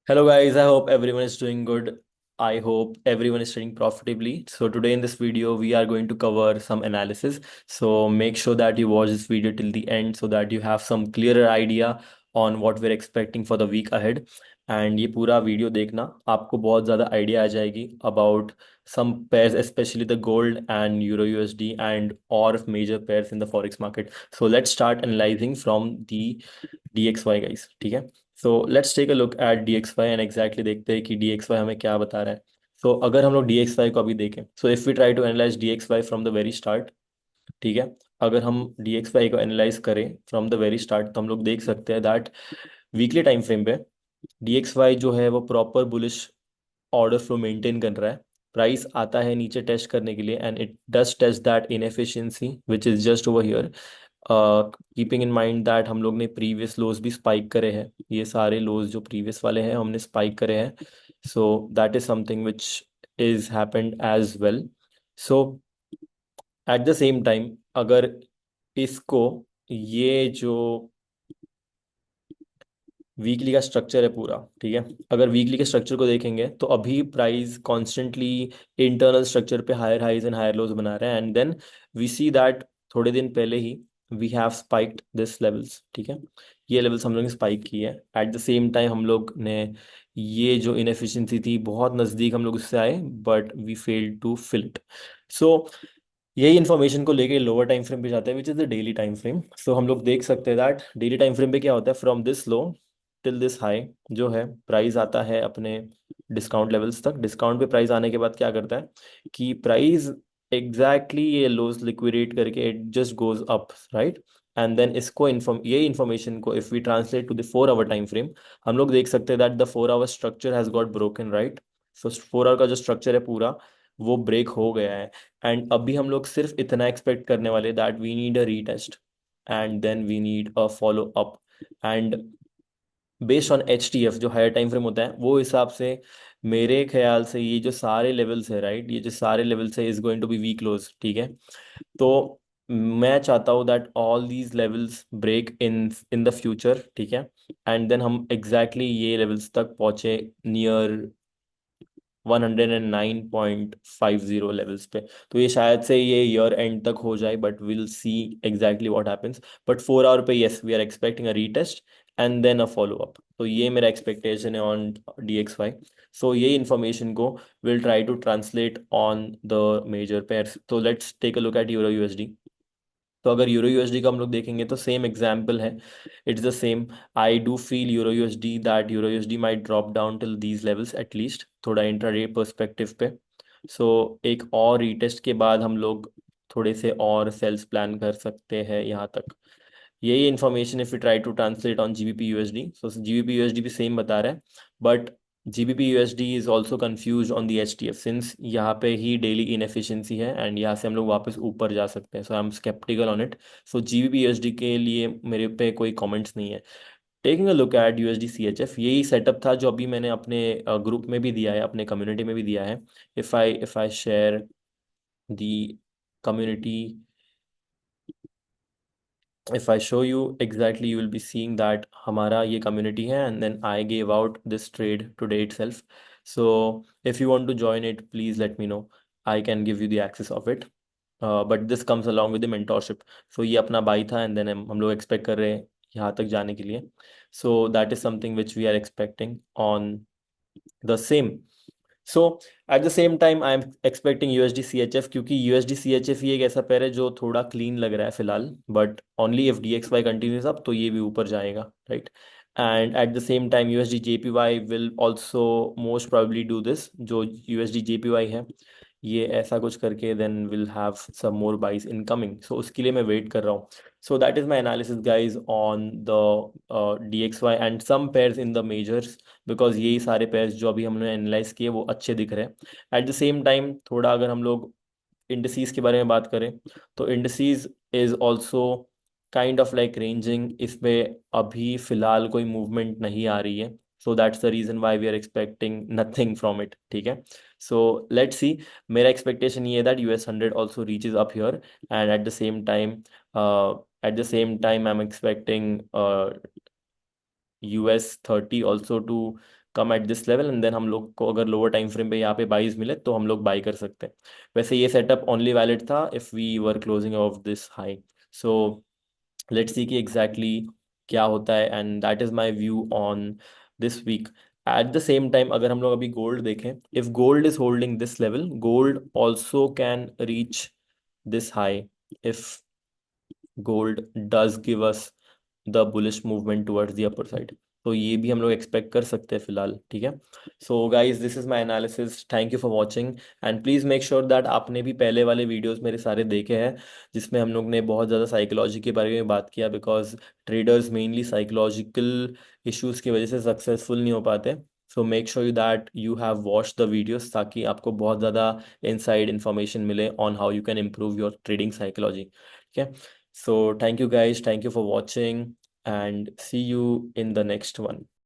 Hello guys, I hope everyone is doing good. I hope everyone is trading profitably. So today in this video, we are going to cover some analysis. So make sure that you watch this video till the end so that you have some clearer idea on what we're expecting for the week ahead. And ये पूरा video देखना आपको बहुत ज़्यादा idea आ जाएगी about some pairs, especially the gold and euro USD and or major pairs in the forex market. So let's start analyzing from the DXY guys. ठीक है. So let's take a look at D X Y and exactly देखते हैं कि D X Y हमें क्या बता रहा है. सो अगर हम लोग डी एक्स वाई को अभी देखें, so if we try to analyze D X Y from the very start. ठीक है. अगर हम डी एक्स वाई को एनालाइज करें फ्रॉम द वेरी स्टार्ट तो हम लोग देख सकते हैं दैट वीकली टाइम फ्रेम पे डी एक्स वाई जो है वो proper bullish order flow maintain कर रहा है. प्राइस आता है नीचे टेस्ट करने के लिए and it does test that inefficiency which is just over here. Keeping in mind that हम लोग ने प्रीवियस लोज भी स्पाइक करे हैं. ये सारे लोज जो प्रीवियस वाले हैं हमने स्पाइक करे हैं. So that is something which is happened as well. So at the same time अगर इसको ये जो वीकली का स्ट्रक्चर है पूरा, ठीक है, अगर वीकली के स्ट्रक्चर को देखेंगे तो अभी प्राइस कॉन्स्टेंटली इंटरनल स्ट्रक्चर पे higher highs and higher lows बना रहे हैं and then we see that थोड़े दिन पहले ही we have spiked this levels. ठीक है. ये लेवल्स हम लोग ने स्पाइक की है. एट द सेम टाइम हम लोग ने ये जो इनएफिशिएंसी थी बहुत नज़दीक हम लोग उससे आए but we failed to fill it. So यही इन्फॉर्मेशन को लेके लोअर टाइम फ्रेम पे जाते हैं which is the daily time frame. So हम लोग देख सकते हैं दैट डेली टाइम फ्रेम पे क्या होता है from this low till this high जो है प्राइस आता है अपने डिस्काउंट लेवल्स तक. डिस्काउंट पे प्राइस आने के बाद क्या करता है कि प्राइस एग्जैक्टली ये लोज लिक्विडेट करके it just goes up, right. And then इसको ये इन्फॉर्मेशन को if we translate to the 4 hour time frame हम लोग देख सकते हैं that the 4 hour structure has got broken, right. So 4 hour का जो स्ट्रक्चर है पूरा वो ब्रेक हो गया है. एंड अभी हम लोग सिर्फ इतना एक्सपेक्ट करने वाले that we need a retest and then we need a follow up. And based on H T F जो हायर टाइम फ्रेम होता है वो हिसाब से मेरे ख्याल से ये जो सारे लेवल्स है, राइट, ये जो सारे लेवल्स है is going to be week close. ठीक है. तो मैं चाहता हूँ that all these levels break in in the future. ठीक है. एंड देन हम एग्जैक्टली ये लेवल्स तक पहुँचे नियर 109.50 लेवल्स पे. तो ये शायद से ये ईयर एंड तक हो जाए but will see exactly what happens. But 4 hour पे yes we are expecting a retest and then a follow up. तो ये मेरा एक्सपेक्टेशन है on D X Y. So ये इन्फॉर्मेशन को will try to translate on the major pairs. तो let's take a look at euro USD. तो अगर euro USD का हम लोग देखेंगे तो सेम एग्जाम्पल है. It's the same. I do feel euro USD that euro USD might drop down till these levels at least थोड़ा इंट्राडे पर्सपेक्टिव पे. सो एक और रीटेस्ट के बाद हम लोग थोड़े से और सेल्स प्लान कर सकते हैं यहाँ तक. यही information if you try to translate on GBP USD. So GBP USD भी सेम बता रहा है but GBP USD is also confused on the HTF since यहाँ पे ही डेली इनएफिशिएंसी है एंड यहाँ से हम लोग वापस ऊपर जा सकते हैं. So I am sceptical on it. So GBP USD के लिए मेरे पे कोई कमेंट्स नहीं है. Taking a look eight USD CHF यही सेटअप था जो अभी मैंने अपने ग्रुप में भी दिया है, अपने कम्युनिटी में भी दिया है. If I share the community, if I show you exactly you will be seeing that हमारा ये community है and then I gave out this trade today itself. So if you want to join it please let me know. I can give you the access of it. But this comes along with the mentorship. So ये अपना by था and then हम लोग expect कर रहे हैं यहाँ तक जाने के लिए. So that is something which we are expecting on the same. So at the same time I am expecting USD C H F क्योंकि यूएसडी सी एच एफ ही एक ऐसा पेयर है जो थोड़ा क्लीन लग रहा है फिलहाल but only if D X Y continues up तो ये भी ऊपर जाएगा, right. And at the same time USD J P Y will also most probably do this. जो यूएसडी जे पी वाई है ये ऐसा कुछ करके then will have some more buys incoming. So उसके लिए मैं वेट कर रहा हूँ. So that is my analysis guys on the D X Y and some pairs in the majors because यही सारे पेयर्स जो अभी हमने एनालाइज किए वो अच्छे दिख रहे हैं. एट द सेम टाइम थोड़ा अगर हम लोग इंडसीज के बारे में बात करें तो indices is also kind of like ranging. इसमें अभी फिलहाल कोई मूवमेंट नहीं आ रही है. So that's the reason why we are expecting nothing from it. ठीक है. So let's see. मेरा एक्सपेक्टेशन ये है that US 100 also reaches up here and at the same time I am expecting US 30 also to come at this level, and then हम लोग को अगर lower time frame पे यहाँ पे बाइज मिले तो हम लोग बाई कर सकते हैं। वैसे ये सेटअप ओनली वैलिड था if we were closing off this high. So let's see कि एग्जैक्टली क्या होता है, and that is my view on this week. At the same time अगर हम लोग अभी गोल्ड देखें, if gold is holding this level, gold also can reach this high if gold does give us the bullish movement towards the upper side। तो ये भी हम लोग एक्सपेक्ट कर सकते हैं फिलहाल, ठीक है। So guys this is my analysis, thank you for watching, and please make sure that आपने भी पहले वाले वीडियोस मेरे सारे देखे हैं जिसमें हम लोग ने बहुत ज़्यादा साइकोलॉजी के बारे में बात किया, because traders mainly psychological issues की वजह से सक्सेसफुल नहीं हो पाते। So make sure that you have watch the videos ताकि आपको बहुत ज़्यादा इनसाइड इन्फॉर्मेशन मिले on how you can improve your trading psychology, ठीक है। So thank you guys, thank you for watching, and see you in the next one.